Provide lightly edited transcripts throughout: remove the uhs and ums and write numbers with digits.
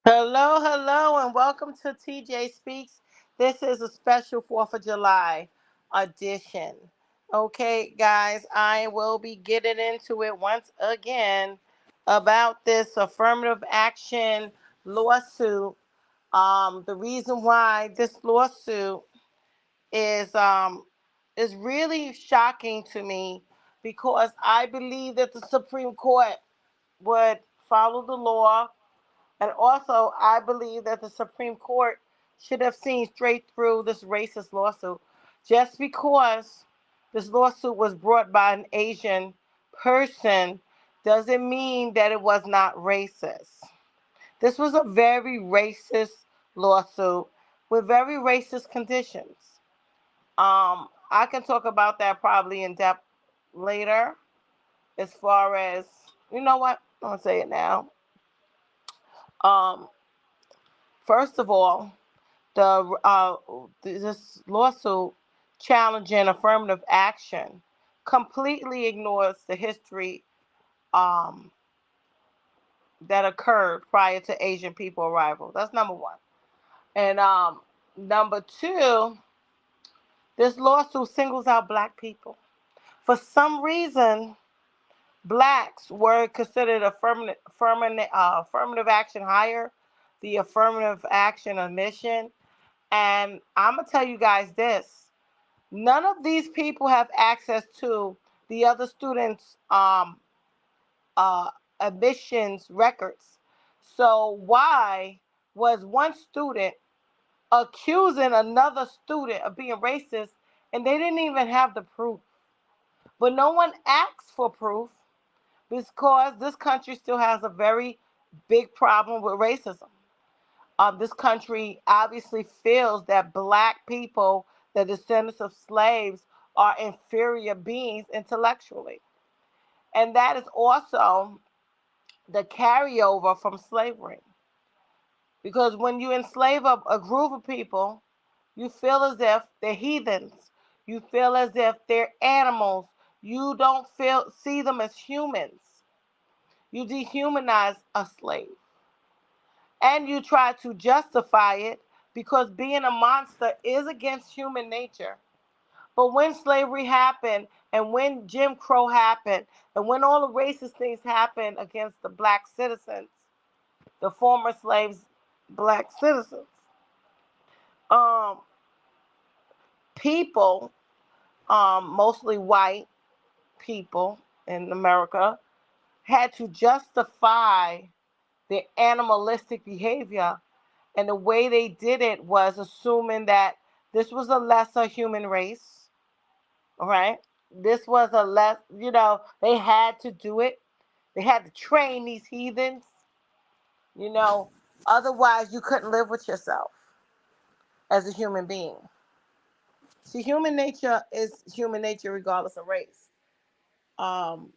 Hello, hello, and welcome to TJ Speaks. This is a special 4th of July edition. Okay, guys, I will be getting into it once again about this affirmative action lawsuit. The reason why this lawsuit is is really shocking to me because I believe that the Supreme Court would follow the law, and also, I believe that the Supreme Court should have seen straight through this racist lawsuit. Just because this lawsuit was brought by an Asian person doesn't mean that it was not racist. This was a very racist lawsuit with very racist conditions. I can talk about that probably in depth later. As far as, you know what, I'm gonna say it now. Um, First of all, this lawsuit challenging affirmative action completely ignores the history um, that occurred prior to Asian people arrival. That's number one. And number two, this lawsuit singles out black people. For some reason, blacks were considered affirmative action higher, the affirmative action omission. And I'm going to tell you guys this. None of these people have access to the other students' uh, admissions records. So why was one student accusing another student of being racist and they didn't even have the proof? But no one asked for proof because this country still has a very big problem with racism. This country obviously feels that black people, the descendants of slaves, are inferior beings intellectually. And that is also the carryover from slavery. Because when you enslave a group of people, you feel as if they're heathens. You feel as if they're animals. You don't see them as humans. You dehumanize a slave. And you try to justify it because being a monster is against human nature. But when slavery happened and when Jim Crow happened and when all the racist things happened against the black citizens, the former slaves, black citizens, um, people, mostly white people in America, had to justify their animalistic behavior. And the way they did it was assuming that this was a lesser human race, all right? This was a they had to do it. They had to train these heathens, you know, otherwise you couldn't live with yourself as a human being. See, human nature is human nature regardless of race. Um,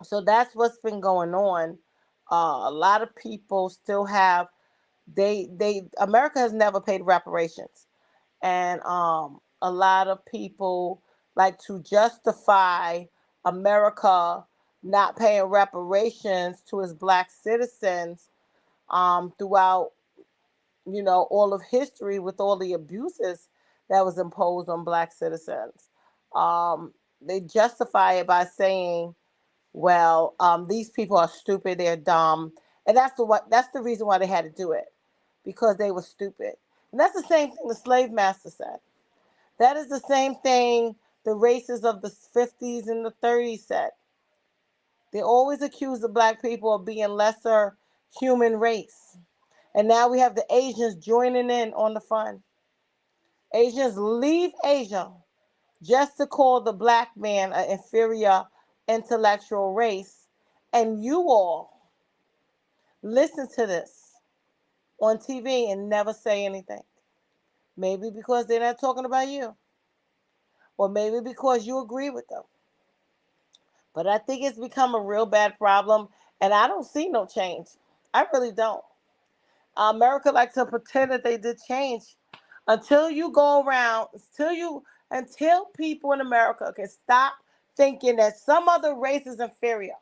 so that's what's been going on. A lot of people still have America has never paid reparations, and a lot of people like to justify America not paying reparations to its black citizens throughout all of history with all the abuses that was imposed on black citizens. They justify it by saying, well, these people are stupid, they're dumb, and that's the reason why they had to do it, because they were stupid. And that's the same thing the slave master said. That is the same thing the racists of the 50s and the 30s said. They always accused the black people of being lesser human race. And now we have the Asians joining in on the fun. Asians leave Asia just to call the black man an inferior intellectual race. And you all listen to this on TV and never say anything. Maybe because they're not talking about you, or maybe because you agree with them. But I think it's become a real bad problem, and I don't see no change. I really don't. America likes to pretend that they did change until you go around, until people in America can stop thinking that some other race is inferior.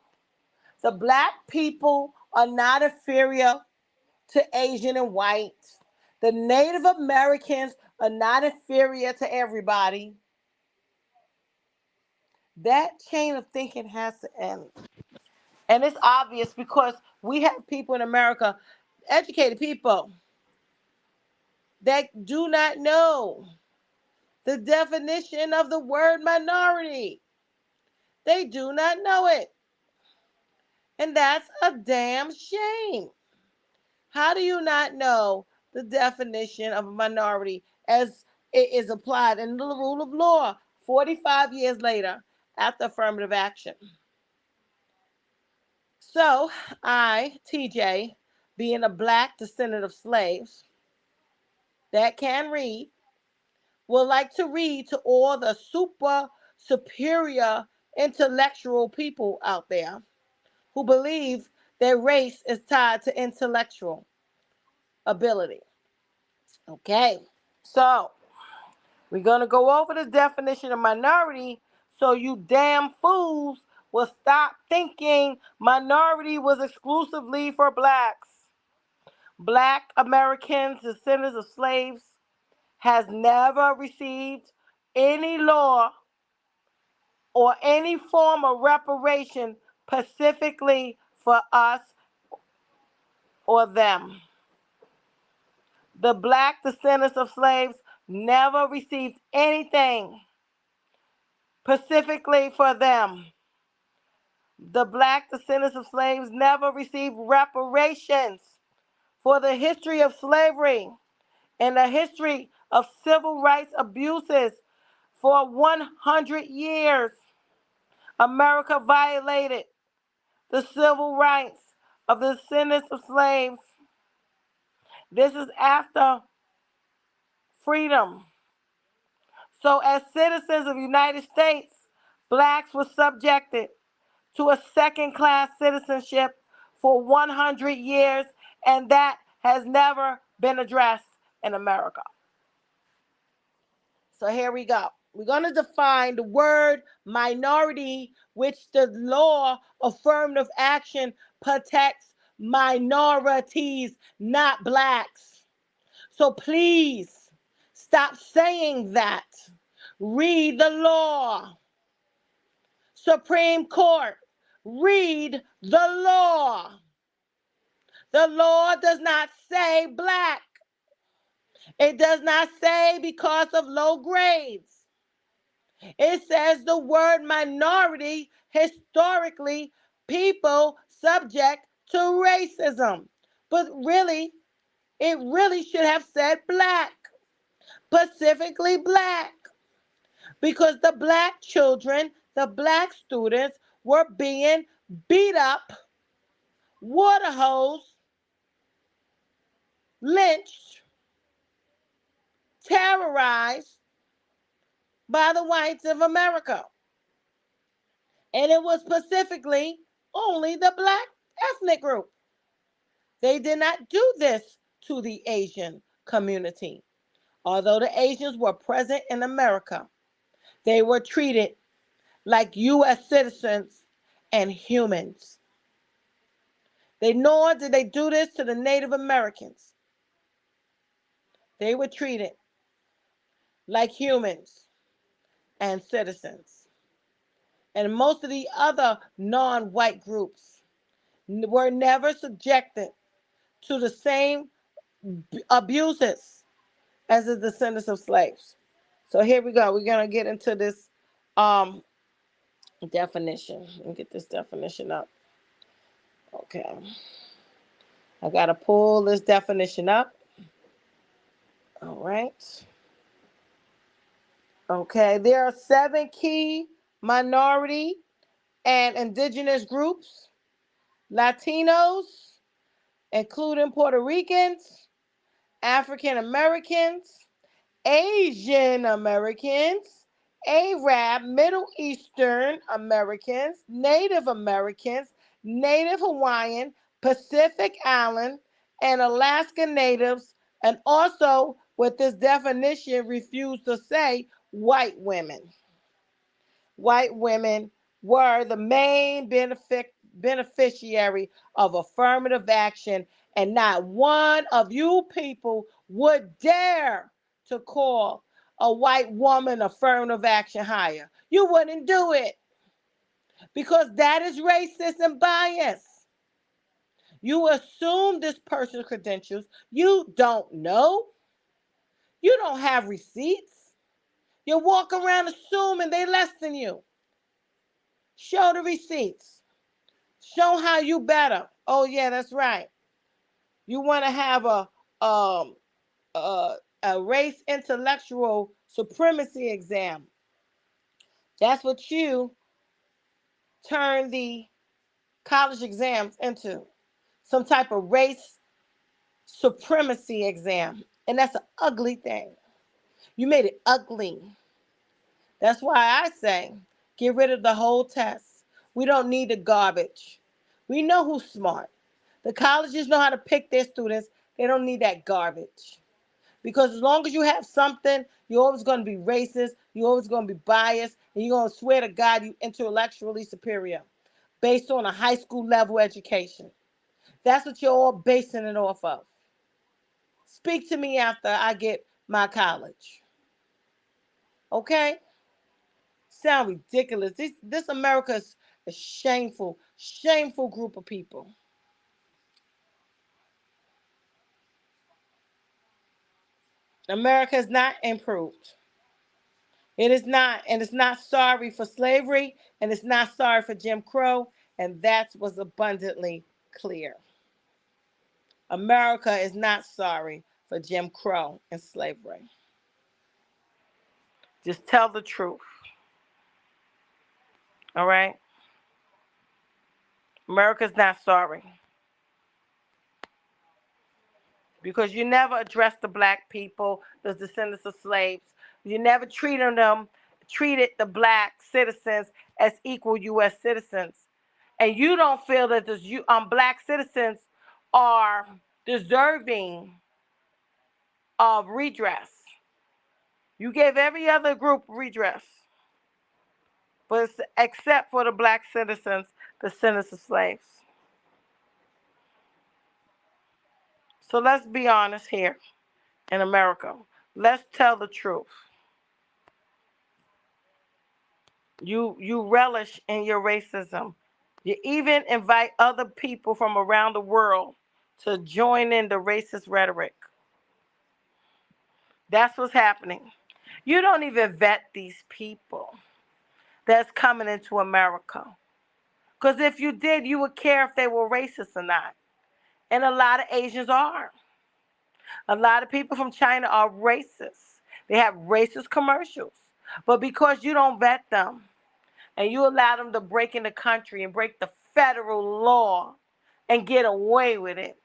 The black people are not inferior to Asian and white. The Native Americans are not inferior to everybody. That chain of thinking has to end. And it's obvious because we have people in America, educated people, that do not know the definition of the word minority. They do not know it. And that's a damn shame. How do you not know the definition of a minority as it is applied in the rule of law 45 years later after affirmative action? So I, TJ, being a black descendant of slaves that can read, would like to read to all the super superior intellectual people out there who believe their race is tied to intellectual ability. Okay, so we're going to go over the definition of minority so you damn fools will stop thinking minority was exclusively for blacks. Black Americans, descendants of slaves, has never received any law or any form of reparation specifically for us or them. The black descendants of slaves never received anything specifically for them. The black descendants of slaves never received reparations for the history of slavery and the history of civil rights abuses for 100 years. America violated the civil rights of the descendants of slaves. This is after freedom. So as citizens of the United States, blacks were subjected to a second-class citizenship for 100 years, and that has never been addressed in America. So here we go. We're going to define the word minority, which the law affirmative action protects minorities, not blacks. So please stop saying that. Read the law. Supreme Court, read the law. The law does not say black. It does not say because of low grades. It says the word minority, historically, people subject to racism. But really, it really should have said black, specifically black, because the black children, the black students were being beat up, water hosed, lynched, terrorized by the whites of America. And it was specifically only the black ethnic group. They did not do this to the Asian community. Although the Asians were present in America, they were treated like U.S. citizens and humans. Nor did they do this to the Native Americans. They were treated like humans and citizens. And most of the other non-white groups were never subjected to the same abuses as the descendants of slaves. So here we go. We're going to get into this definition. Let me get this definition up. Okay. I got to pull this definition up. All right. Okay. There are 7 key minority and indigenous groups. Latinos, including Puerto Ricans, African Americans, Asian Americans, Arab, Middle Eastern Americans, Native Americans, Native Hawaiian, Pacific Island, and Alaska Natives, and also with this definition refuse to say white women. White women were the main beneficiary of affirmative action And not one of you people would dare to call a white woman affirmative action hire. You wouldn't do it because that is racist and bias. You assume this person's credentials. You don't know. You don't have receipts. You walk around assuming they're less than you. Show the receipts. Show how you better. Oh yeah, that's right. You want to have um a race intellectual supremacy exam. That's what you turn the college exams into. Some type of race supremacy exam. And that's an ugly thing. You made it ugly. That's why I say get rid of the whole test. We don't need the garbage. We know who's smart. The colleges know how to pick their students. They don't need that garbage. Because as long as you have something, you're always going to be racist, you're always going to be biased, and you're going to swear to God you intellectually superior based on a high school level education. That's what you're all basing it off of. Speak to me after I get my college. Okay? Sound ridiculous. This America is a shameful, shameful group of people. America is not improved. It is not, and it's not sorry for slavery, and it's not sorry for Jim Crow, and that was abundantly clear. America is not sorry for Jim Crow and slavery. Just tell the truth. All right? America's not sorry. Because you never addressed the black people, the descendants of slaves. You never treated the black citizens as equal U.S. citizens. And you don't feel that black citizens are deserving of redress. You gave every other group redress, but except for the black citizens, the descendants of slaves. So let's be honest here in America. Let's tell the truth. You relish in your racism. You even invite other people from around the world to join in the racist rhetoric. That's what's happening. You don't even vet these people that's coming into America. Because if you did, you would care if they were racist or not. And a lot of Asians are. A lot of people from China are racist. They have racist commercials. But because you don't vet them and you allow them to break in the country and break the federal law and get away with it,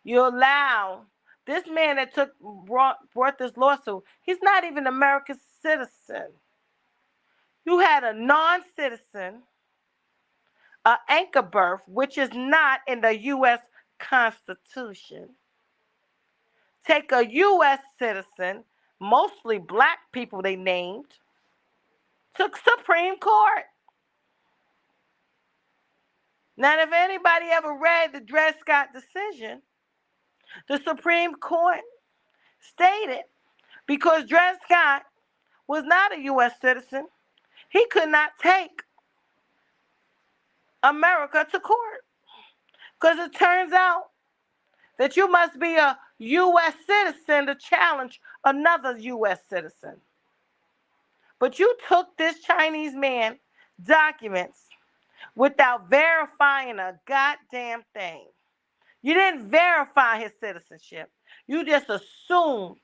you allow this man that brought this lawsuit, he's not even an American citizen. You had a non-citizen, an anchor birth, which is not in the U.S. Constitution. Take a U.S. citizen, mostly black people they named, to Supreme Court. Now, if anybody ever read the Dred Scott decision, the Supreme Court stated because Dred Scott was not a U.S. citizen, he could not take America to court. Because it turns out that you must be a U.S. citizen to challenge another U.S. citizen. But you took this Chinese man documents without verifying a goddamn thing. You didn't verify his citizenship. You just assumed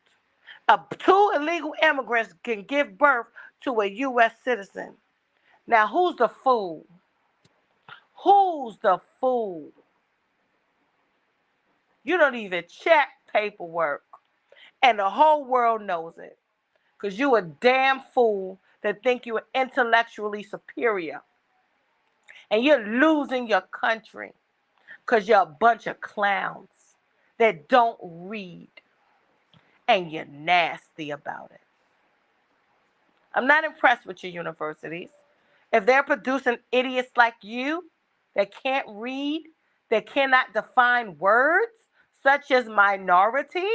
two illegal immigrants can give birth to a U.S. citizen. Now, who's the fool? Who's the fool? You don't even check paperwork. And the whole world knows it. Because you a damn fool that think you're intellectually superior. And you're losing your country. Because you're a bunch of clowns that don't read. And you're nasty about it. I'm not impressed with your universities. If they're producing idiots like you that can't read, They cannot define words such as minority,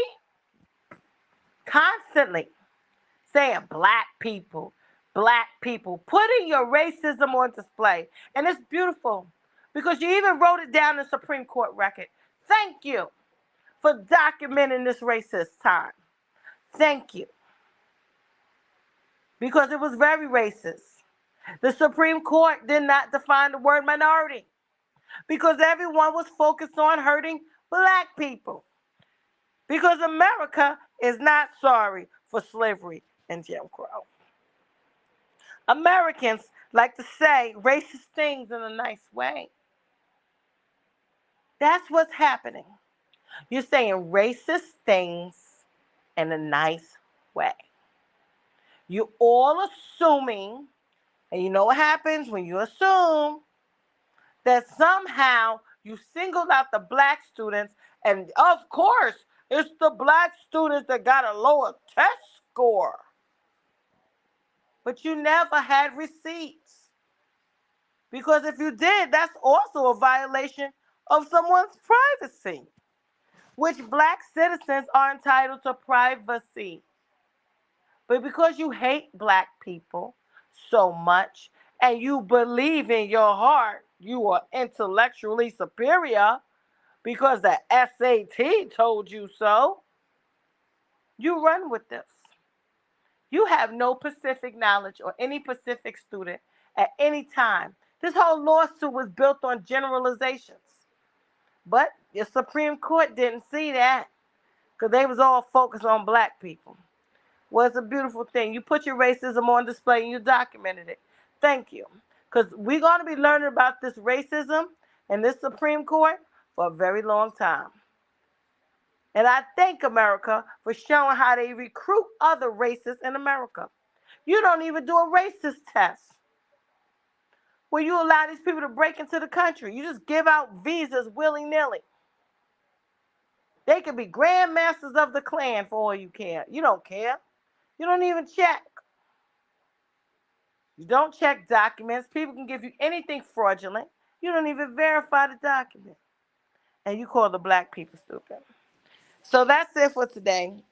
constantly saying black people, putting your racism on display. And it's beautiful because you even wrote it down in the Supreme Court record. Thank you for documenting this racist time. Thank you. Because it was very racist. The Supreme Court did not define the word minority because everyone was focused on hurting black people. Because America is not sorry for slavery and Jim Crow. Americans like to say racist things in a nice way. That's what's happening. You're saying racist things in a nice way. You're all assuming, and you know what happens when you assume that somehow you singled out the black students, and of course, it's the black students that got a lower test score. But you never had receipts. Because if you did, that's also a violation of someone's privacy, which black citizens are entitled to privacy. But because you hate black people so much and you believe in your heart you are intellectually superior because the SAT told you so, you run with this. You have no Pacific knowledge or any Pacific student at any time. This whole lawsuit was built on generalizations. But the Supreme Court didn't see that because they was all focused on black people. Well, it's a beautiful thing. You put your racism on display and you documented it. Thank you. Because we're going to be learning about this racism in this Supreme Court for a very long time. And I thank America for showing how they recruit other races in America. You don't even do a racist test where you allow these people to break into the country. You just give out visas willy-nilly. They could be grandmasters of the Klan for all you care. You don't care. You don't even check. You don't check documents. People can give you anything fraudulent. You don't even verify the document. And you call the black people stupid. So that's it for today.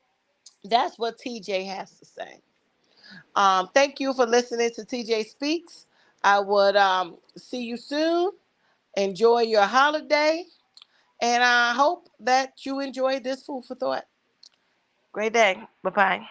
That's what TJ has to say. Thank you for listening to TJ Speaks. I would see you soon. Enjoy your holiday. And I hope that you enjoyed this food for thought. Great day. Bye-bye.